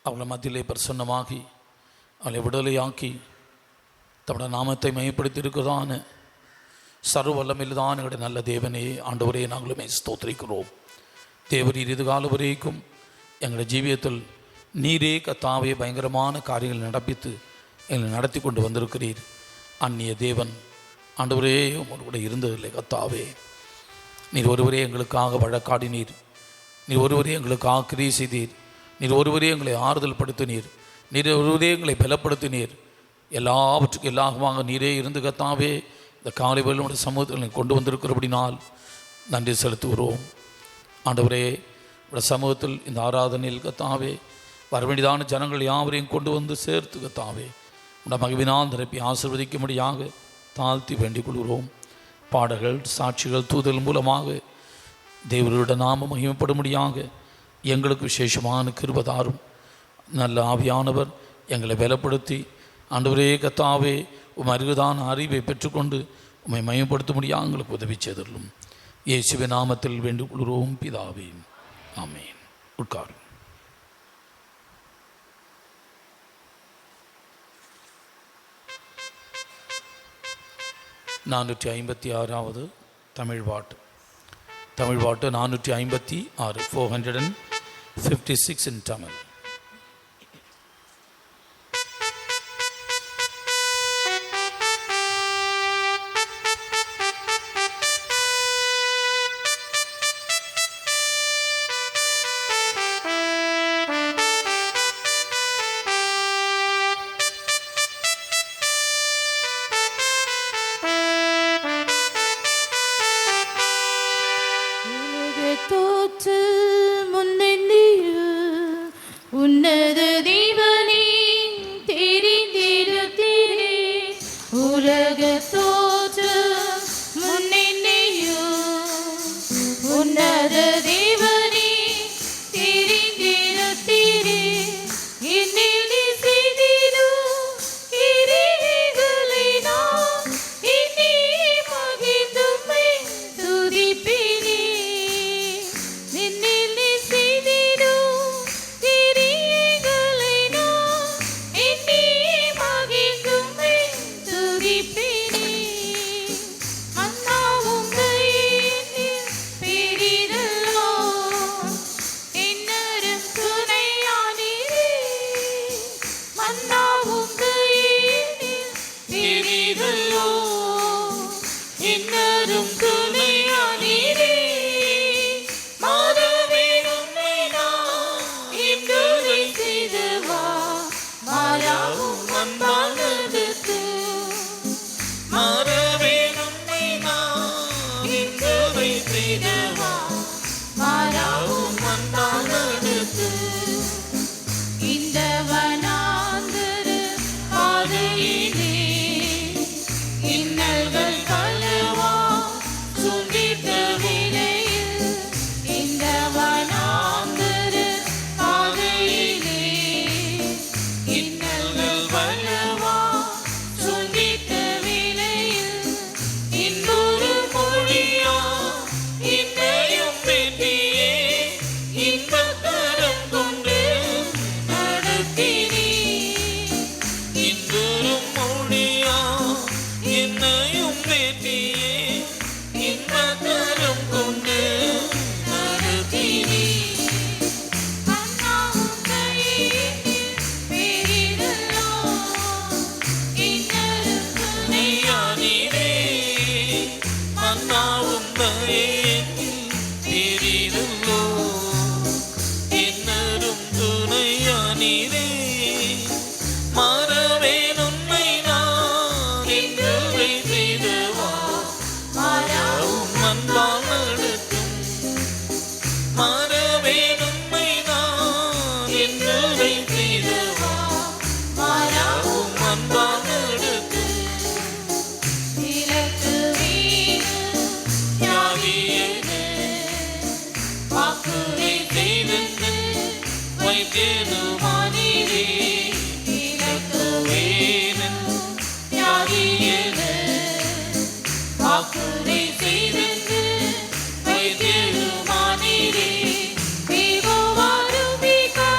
அவளை மத்தியிலே பிரசன்னமாகி அவளை விடுதலையாக்கி தம்முடைய நாமத்தை மையப்படுத்தி இருக்கிறதான சர்வ வல்லமையில்தான் எங்களுடைய நல்ல தேவனே ஆண்டவரே நாங்களுமே ஸ்தோத்திரிக்கிறோம். தேவரீர் இதுகால வரைக்கும் எங்களுடைய ஜீவியத்தில் நீரே கத்தாவே பயங்கரமான காரியங்கள் நடப்பித்து எங்களை நடத்தி கொண்டு வந்திருக்கிறீர். அந்நிய தேவன் ஆண்டவரே உங்களோட இருந்ததில்லை கத்தாவே. நீர் ஒருவரே எங்களுக்காக வழக்காடினீர், நீர் ஒருவரே எங்களுக்காக கிரியை செய்தீர், நீர் ஒருவரே எங்களை ஆறுதல் படுத்தினீர், நீர் ஒருவரே எங்களை பலப்படுத்தினீர். எல்லாவற்றுக்கும் எல்லாமாக நீரே இருந்து கத்தாவே இந்த காலை வேளையிலே சமூகத்தில் கொண்டு வந்திருக்கிறபடினால் நன்றி செலுத்துகிறோம். ஆண்டவரே உடைய சமூகத்தில் இந்த ஆராதனையில் கத்தாவே வரவேண்டியதான ஜனங்கள் யாவரையும் கொண்டு வந்து சேர்த்து கத்தாவே உடைய மகிழ்வினால் நிரப்பி ஆசீர்வதிக்கும்படியாக தாழ்த்தி வேண்டிக் கொள்கிறோம். பாடல்கள், சாட்சிகள், தூதல் மூலமாக தேவருடைய நாமம் மகிமைப்படும்படியாக எங்களுக்கு விசேஷமான கிருபைதாரும். நல்ல ஆவியானவர் எங்களை பலப்படுத்தி ஆண்டவரே கத்தாவே அருகுதான அறிவை பெற்றுக்கொண்டு உம்மை மயப்படுத்தும்படியாக எங்களுக்கு உதவி செய்தருளும். இயேசுவின் நாமத்தில் வேண்டிக் கொள்கிறோம் பிதாவே, ஆமென். உட்காரும். நானூற்றி 56 தமிழ் பாட்டு 456, 456 in Tamil. Vivo Varubika,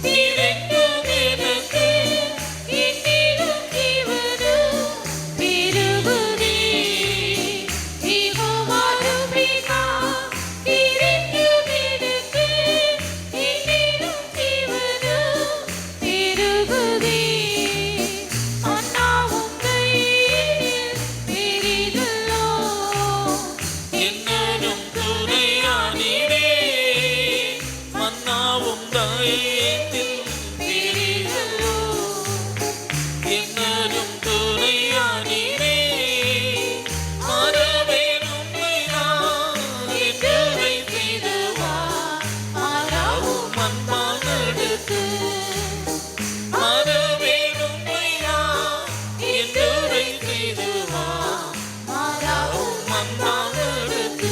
Vive என்னில் நீரீரல்லோ. என்னரும் துணையானீரே, மறவேன் உம்மைதான் என்றுரை செய்துவார். மாறாவும் அன்பால் நடத்து. மறவேன் உம்மைதான் என்றுரை செய்துவார். மாறாவும் அன்பால் நடத்து.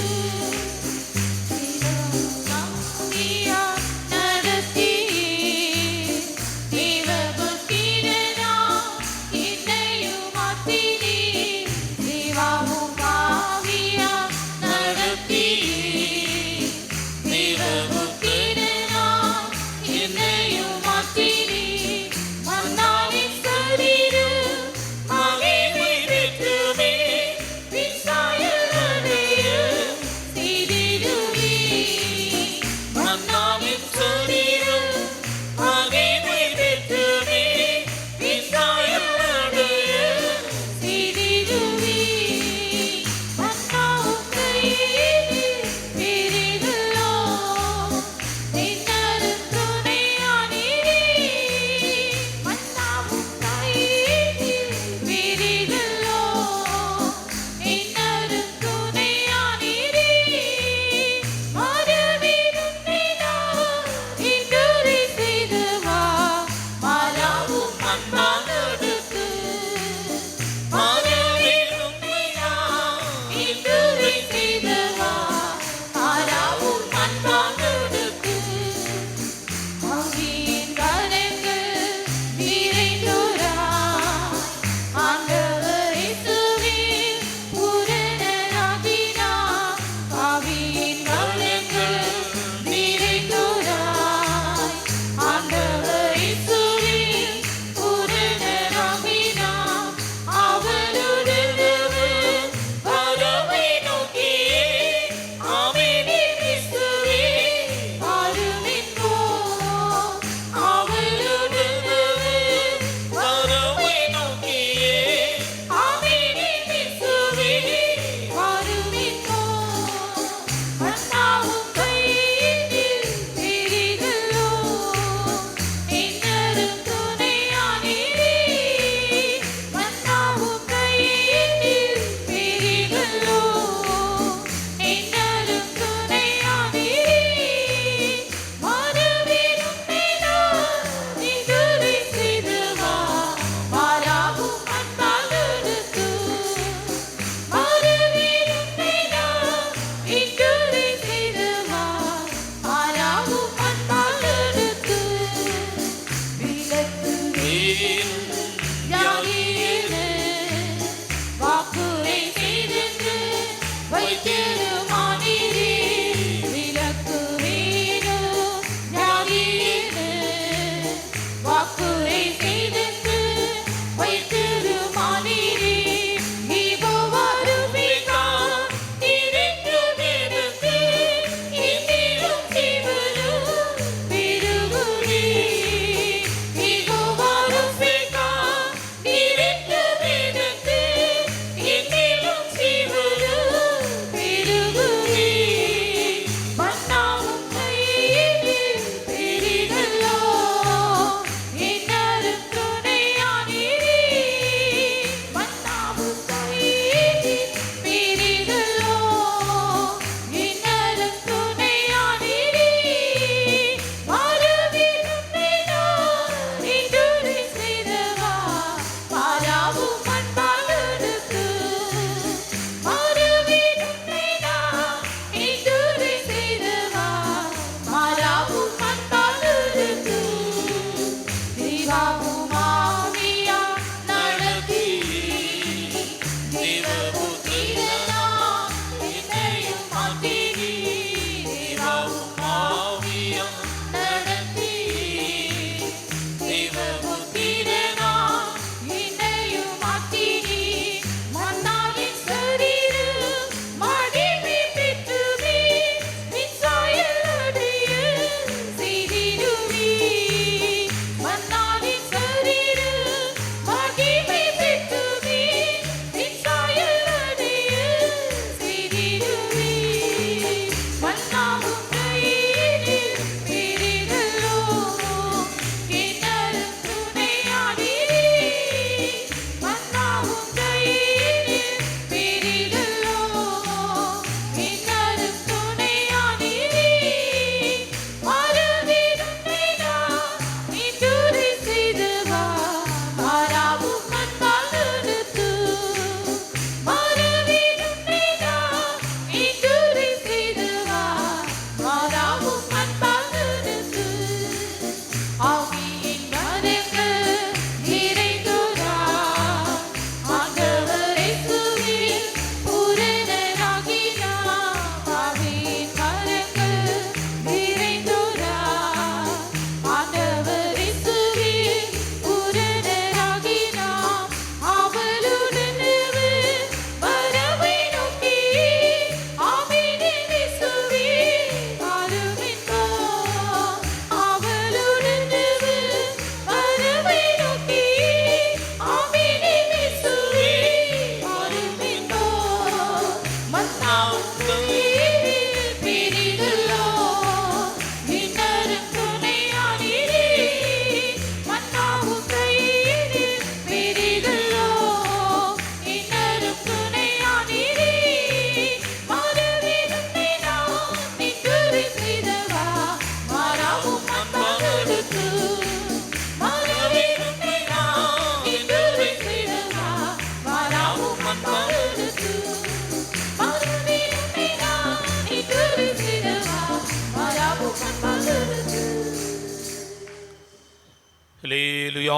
ஹல்லேலூயா.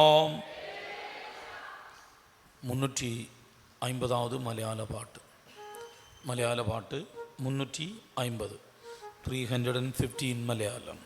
350வது மலையாள பாட்டு. மலையாள பாட்டு 350. 315 மலையாளம்.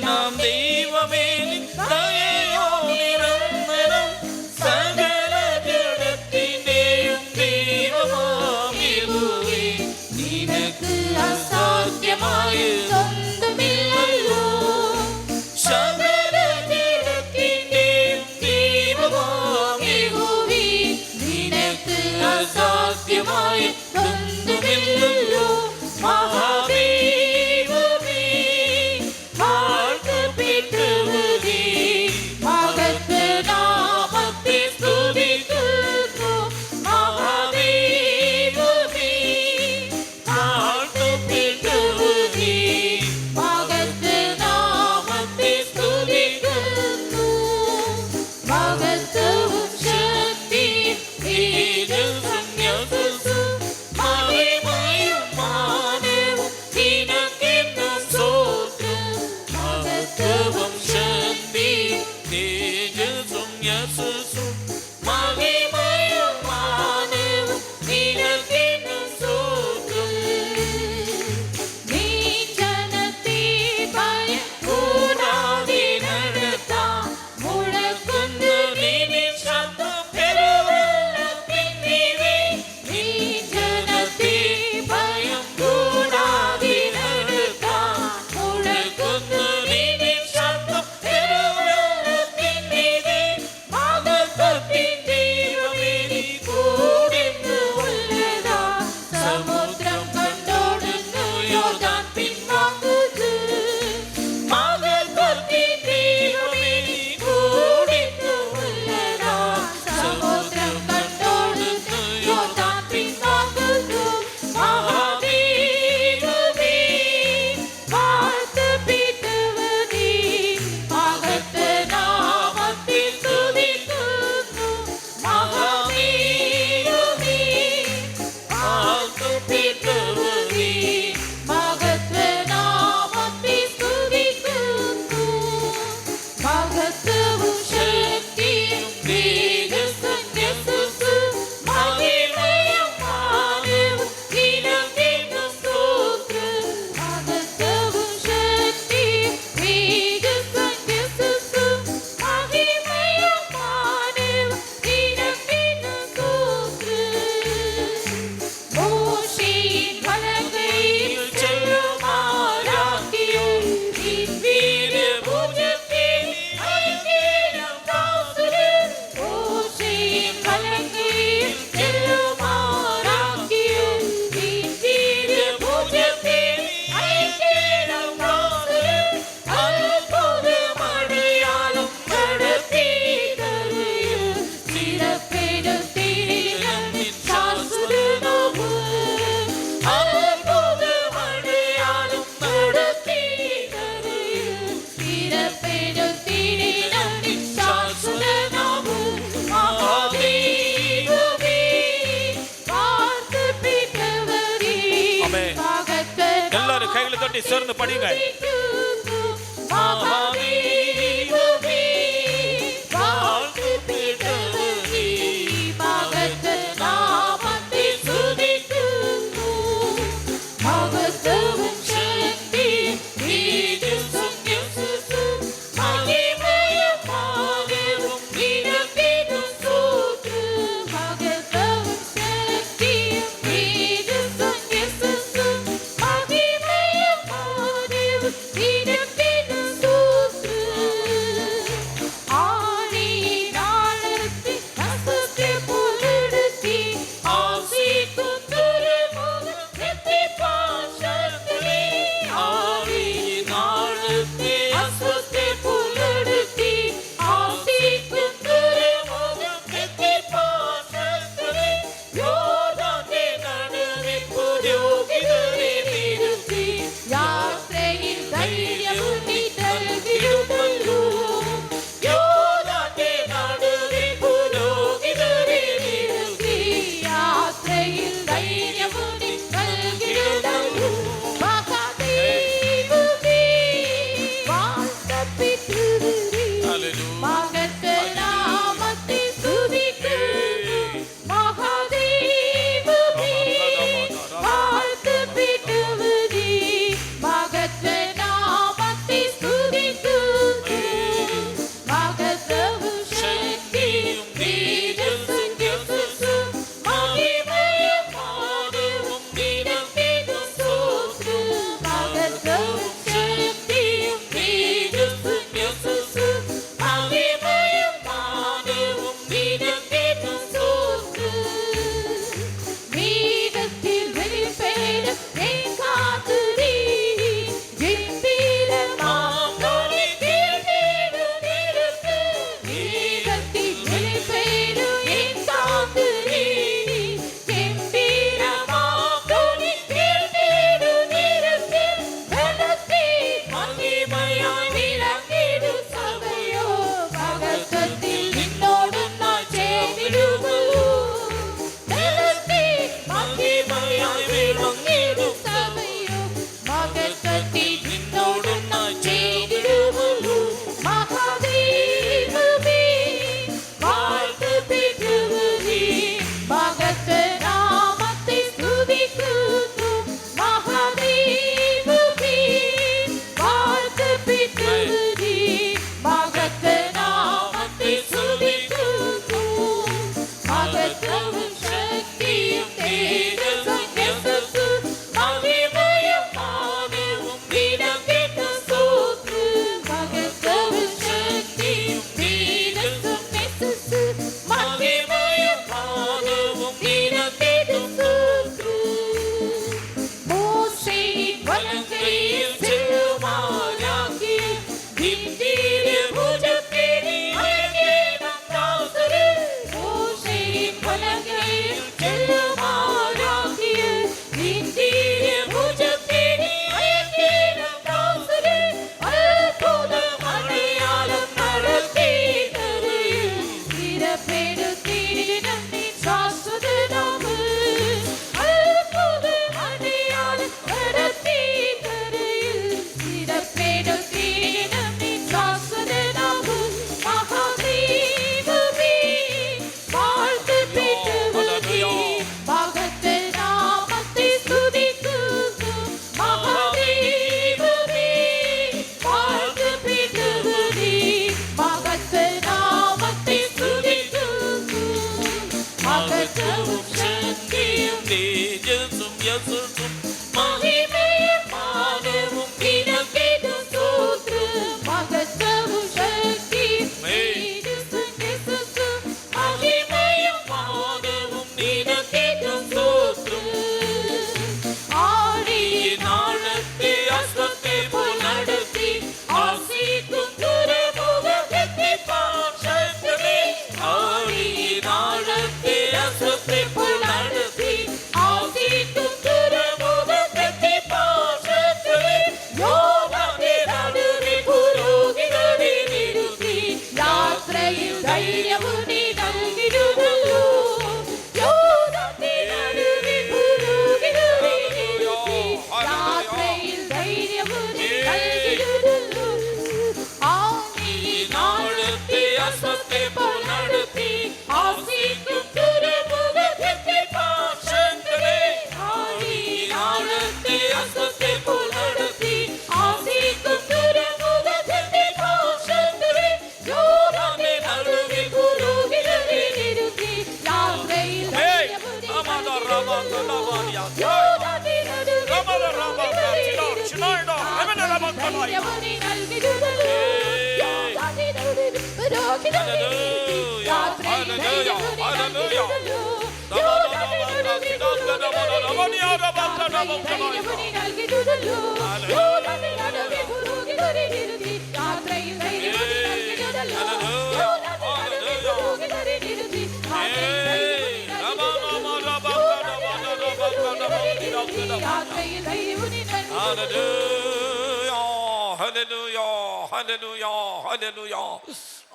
நாம் தெய்வமே தயையோ நிற பாட்டை சேர்ந்து படிங்க.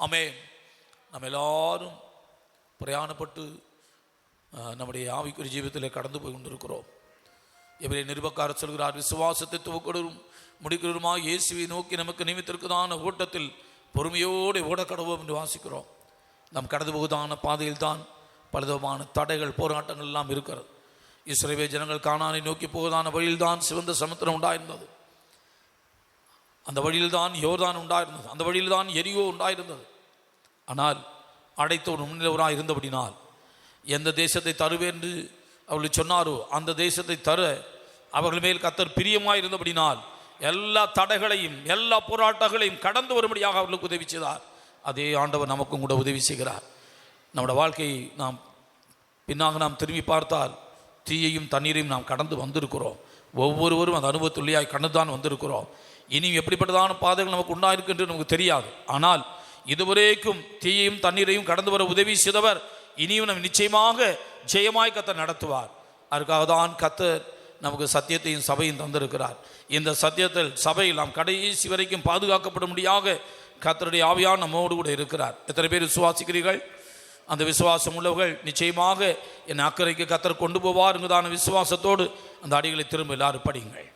ஆமென். நம்ம எல்லாரும் பிரயாணப்பட்டு நம்முடைய ஆவிக்குரிய ஜீவிதத்தில் கடந்து போய் கொண்டிருக்கிறோம். எவரே நிருபக்காரர் சொல்கிறார், விசுவாசத்தை துவக்கிறதும் முடிக்கிறதுமாக இயேசுவை நோக்கி நமக்கு நியமித்திருக்கிறதான ஓட்டத்தில் பொறுமையோடு ஓடக்கடவோம் என்று வாசிக்கிறோம். நாம் கடந்து போவதான பாதையில் தான் பலவிதமான தடைகள் போராட்டங்கள் எல்லாம் இருக்கிறது. இஸ்ரவேல் ஜனங்கள் கானானை நோக்கி போவதான வழியில்தான் சிவந்த சமுத்திரம் உண்டாயிருந்தது. அந்த வழியில்தான் யோர்தான் உண்டாயிருந்தது. அந்த வழியில்தான் எரிகோ உண்டாயிருந்தது. ஆனால் அடைத்த ஒரு முன்னிலவராக இருந்தபடினால் எந்த தேசத்தை தருவேன் என்று அவர்கள் சொன்னாரோ அந்த தேசத்தை தர அவர்கள் மேல் கர்த்தர் பிரியமாக இருந்தபடினால் எல்லா தடைகளையும் எல்லா போராட்டங்களையும் கடந்து வரும்படியாக அவர்களுக்கு உதவி செய்தார். அதே ஆண்டவர் நமக்கும் கூட உதவி செய்கிறார். நம்முடைய வாழ்க்கையை பின்னாக நாம் திரும்பி பார்த்தால் தீயையும் தண்ணீரையும் நாம் கடந்து வந்திருக்கிறோம். ஒவ்வொருவரும் அந்த அனுபவத்துள்ளியாய் கடந்து தான் வந்திருக்கிறோம். இனியும் எப்படிப்பட்டதான பாதைகள் நமக்கு உண்டாயிருக்கு என்று நமக்கு தெரியாது. ஆனால் இதுவரைக்கும் தீயையும் தண்ணீரையும் கடந்து வர உதவி செய்தவர் இனியும் நம்ம நிச்சயமாக ஜெயமாய் கர்த்தர் நடத்துவார். அதுக்காக தான் கர்த்தர் நமக்கு சத்தியத்தையும் சபையும் தந்திருக்கிறார். இந்த சத்தியத்தில் சபையில் நாம் கடைசி வரைக்கும் பாதுகாக்கப்படும்படியாக கர்த்தருடைய ஆவியார் நம்மோடு கூட இருக்கிறார். எத்தனை பேர் விசுவாசிக்கிறீர்கள்? அந்த விசுவாசம் உள்ளவர்கள் நிச்சயமாக என் அக்கறைக்கு கர்த்தர் கொண்டு போவார் என்கிறதான விசுவாசத்தோடு அந்த அடிகளை திரும்ப எல்லாரும் படியுங்கள்.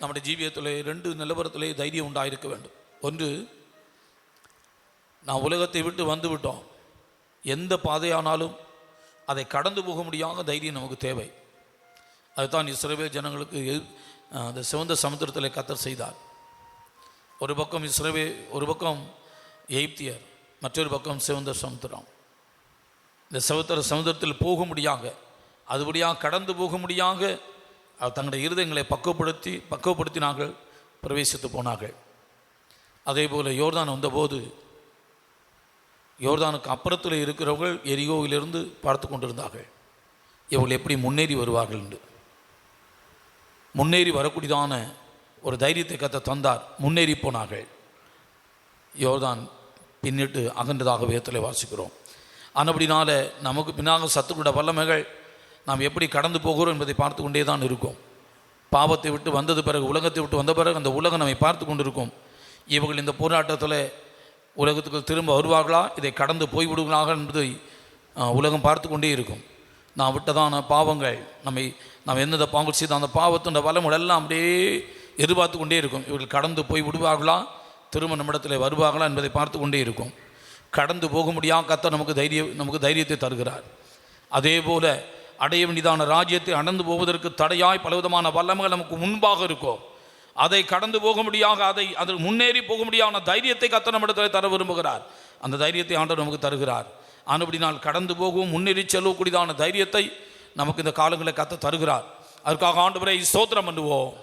நம்முடைய ஜீவியத்திலே 2 நிலவரத்திலே தைரியம் உண்டாயிருக்க வேண்டும். ஒன்று, நாம் உலகத்தை விட்டு வந்து விட்டோம். எந்த பாதையானாலும் அதை கடந்து போக முடியாத தைரியம் நமக்கு தேவை. அதுதான் இஸ்ரவேல் ஜனங்களுக்கு அந்த சிவந்த சமுத்திரத்தில் கர்த்தர் செய்தார். ஒரு பக்கம் இஸ்ரவேல், ஒரு பக்கம் எகிப்தியர், மற்றொரு பக்கம் சிவந்த சமுத்திரம். இந்த சமுத்திரத்தில் போக முடியாங்க, அதுபடியாக கடந்து போக முடியாங்க தங்களுடைய இருதயங்களை பக்குவப்படுத்தினார்கள், பிரவேசித்து போனார்கள். அதே போல் யோர்தான் வந்தபோது யோர்தானுக்கு அப்புறத்தில் இருக்கிறவர்கள் எரிகோவிலிருந்து பார்த்து கொண்டிருந்தார்கள் இவர்கள் எப்படி முன்னேறி வருவார்கள் என்று. முன்னேறி வரக்கூடியதான ஒரு தைரியத்தை கர்த்தர் தந்தார். முன்னேறி போனார்கள். யோர்தான் பின்னிட்டு அகன்றதாக வேதத்திலே வாசிக்கிறோம். ஆனபடினால நமக்கு பின்னாக சத்துருடைய வல்லமைகள் நாம் எப்படி கடந்து போகிறோம் என்பதை பார்த்து கொண்டே தான் இருக்கும். பாவத்தை விட்டு வந்தது பிறகு, உலகத்தை விட்டு வந்த பிறகு அந்த உலகம் நம்மை பார்த்து கொண்டிருக்கும். இவர்கள் இந்த போராட்டத்தில் உலகத்துக்கு திரும்ப வருவார்களா, இதை கடந்து போய்விடுவார்களா என்பதை உலகம் பார்த்து கொண்டே இருக்கும். நான் விட்டதான பாவங்கள், நாம் எந்தெந்த பாவங்கள் செய்த அந்த பாவத்தின் வளங்கள் எல்லாம் அப்படியே எதிர்பார்த்து கொண்டே இருக்கும். இவர்கள் கடந்து போய் விடுவார்களா, திரும்ப நம்மிடத்தில் வருவார்களா என்பதை பார்த்து கொண்டே இருக்கும். கடந்து போக முடியாத கர்த்தர் நமக்கு தைரியத்தை தருகிறார். அதே போல் அடைய வேண்டியதான ராஜ்யத்தை அடர்ந்து போவதற்கு தடையாய் பலவிதமான வல்லமைகள் நமக்கு முன்பாக இருக்கும். அதை கடந்து போக முடியாத, அதில் முன்னேறி போக முடியாத தைரியத்தை கர்த்தர் நம்மிடத்தில் தர விரும்புகிறார். அந்த தைரியத்தை ஆண்டவர் நமக்கு தருகிறார். ஆனபடினால் கடந்து போகவும் முன்னேறி செல்லக்கூடியதான தைரியத்தை நமக்கு இந்த காலங்களை கர்த்தர் தருகிறார். அதற்காக ஆண்டவரை ஸ்தோத்திரம் பண்ணுவோம்.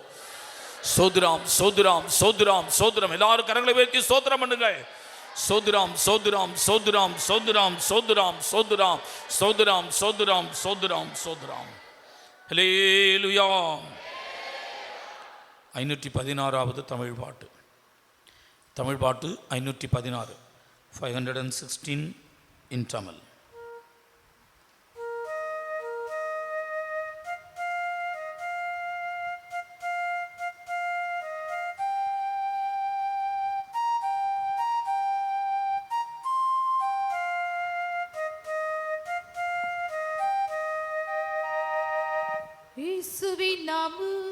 சோத்ராம் சோத்ராம் சோத்ராம் சோத்ரம். எல்லாரும் கரங்களை உயர்த்தி ஸ்தோத்திரம் பண்ணுங்கள். சோத்ராம் சோத்ராம் சோத்ராம் சோத்ராம் சோத்ராம் சோத்ராம் சோத்ராம் சோத்ராம் சோத்ராம் சோத்ராம். ஹல்லேலூயா. 516வது தமிழ் பாட்டு. 516, 516 in Tamil. இயேசுவின் நாமம்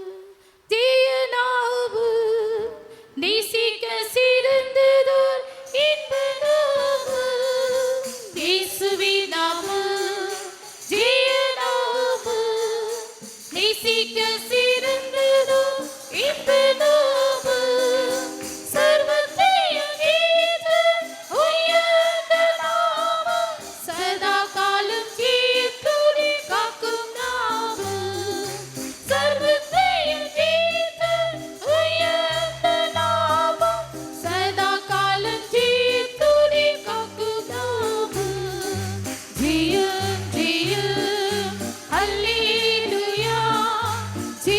தீய நாமம், நேசிக்க சிறந்ததோர் இன்ப நாமம். இயேசுவின் நாமம் தீய நாமம், நேசிக்க சிறந்ததோர் இன்ப நாமம். சர்வத்தையும் ஜெயித்த உயர்ந்த நாமம், சதா காலம் ஜீவித்துதி காக்கும் நாமம். சர்வத்தையும் ஜெயித்த உயர்ந்த நாமம், சதா காலம் ஜீவித்துதி காக்கும் நாமம். ஜெயம் ஜெயம் ஹல்லேலூயா, ஜெயம்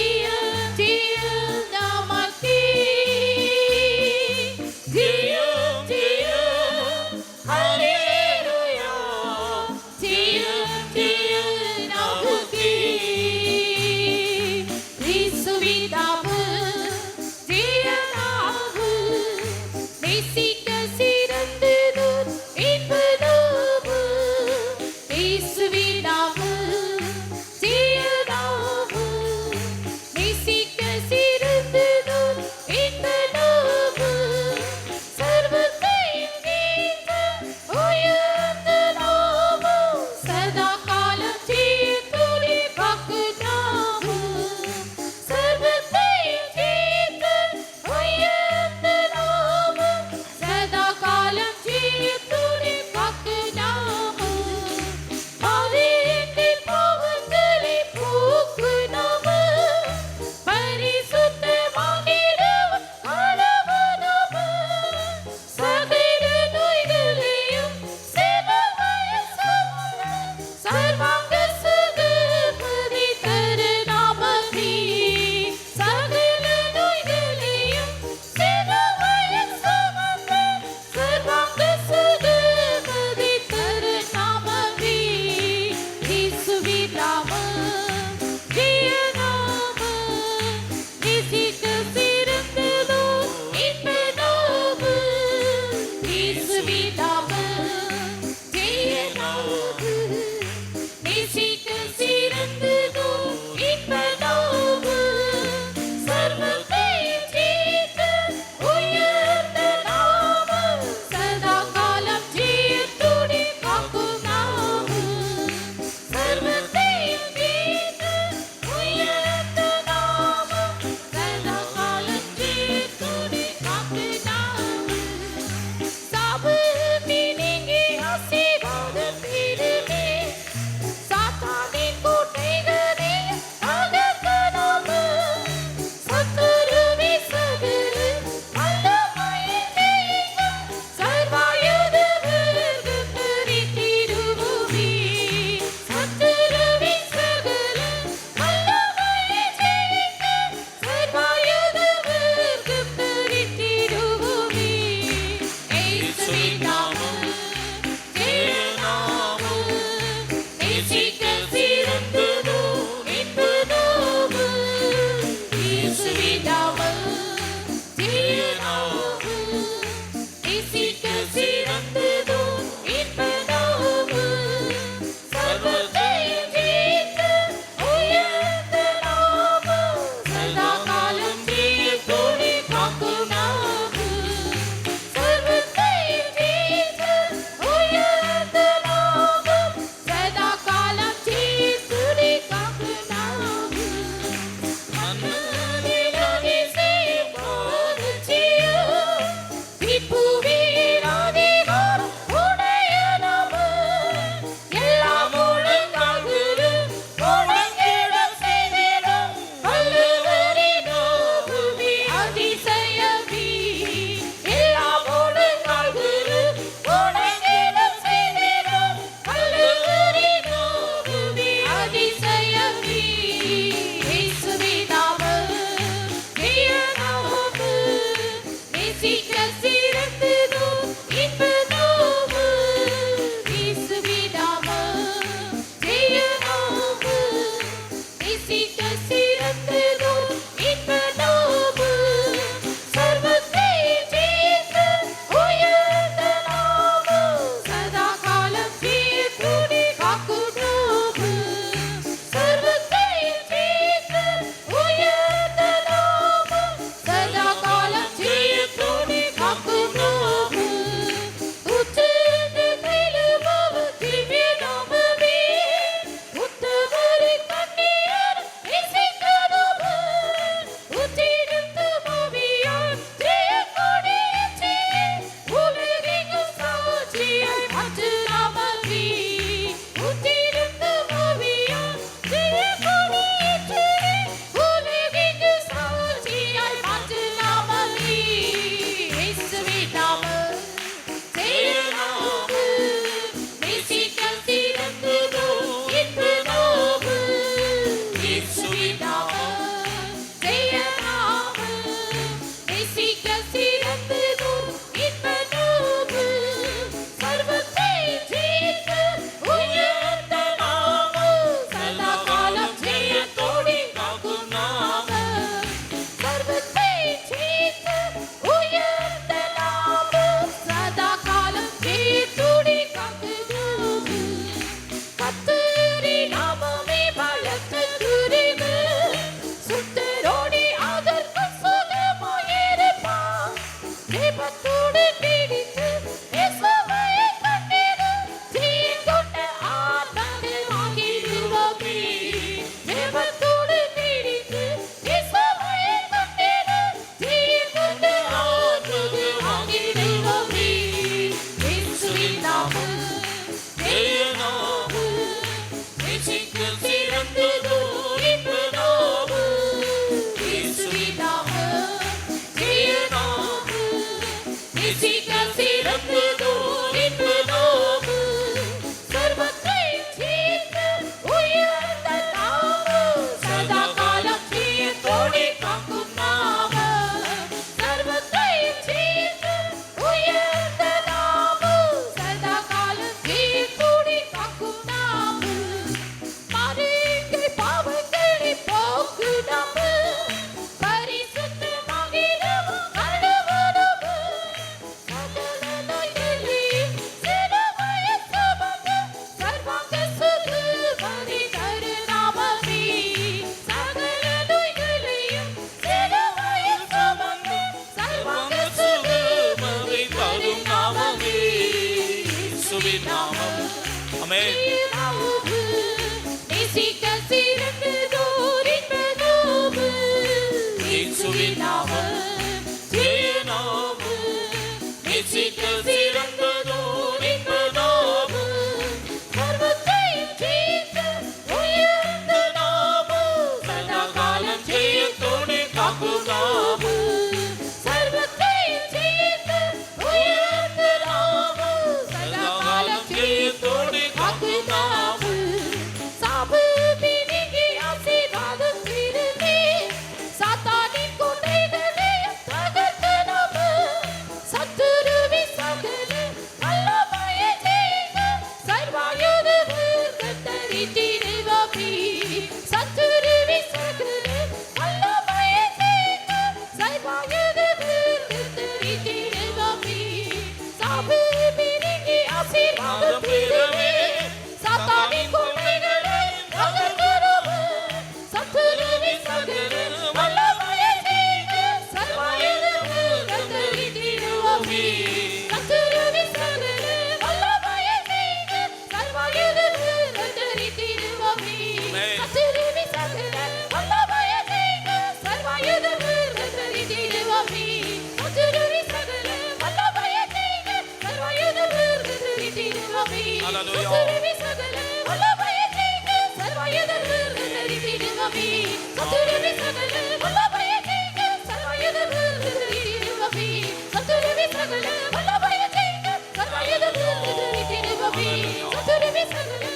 இடிடுவமே சத்துருவி சகல வல்லமையை ஜெயிக்க சர்வாயுதங்கள் இடிடுவமே சத்துருவி சகல வல்லமையை ஜெயிக்க சர்வாயுதங்கள் இடிடுவமே சத்துருவி சகல